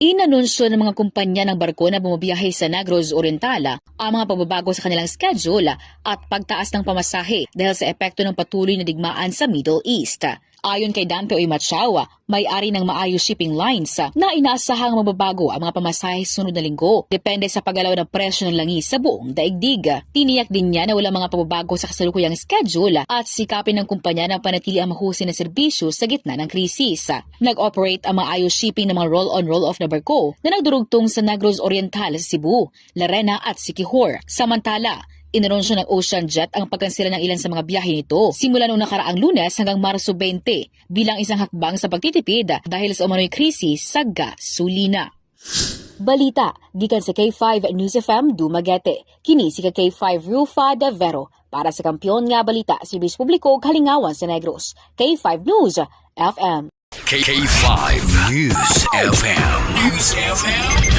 Inanunsyo ng mga kumpanya ng barko na bumabiyahe sa Negros Oriental ang mga pagbabago sa kanilang schedule at pagtaas ng pamasahe dahil sa epekto ng patuloy na digmaan sa Middle East. Ayon kay Dante Oymachawa, may-ari ng Maayos Shipping Lines na inaasahang mababago ang mga pamasahe sunod na linggo depende sa paggalaw ng presyo ng langis sa buong daigdig. Tiniyak din niya na wala mga pagbabago sa kasalukuyang schedule at sikapin ng kumpanya na panatili ang mahusay na serbisyo sa gitna ng krisis. Nag-operate ang Maayos Shipping ng mga roll-on roll-off na barko na nagdurugtong sa Negros Oriental sa Cebu, Larena at Siquijor. Samantala, inanunsyo ng OceanJet ang pagkansela ng ilan sa mga biyahe nito simula noong nakaraang Lunes hanggang Marso 20 bilang isang hakbang sa pagtitipid dahil sa umano'y krisis sa gasolina. Balita gikan sa K5 News FM Dumaguete. Kini si K5 Rufa de Vero para sa Kampiyon nga Balita sa Serbisyo Publiko Halingawan sa Negros. K5 News FM. K5 News FM. News FM.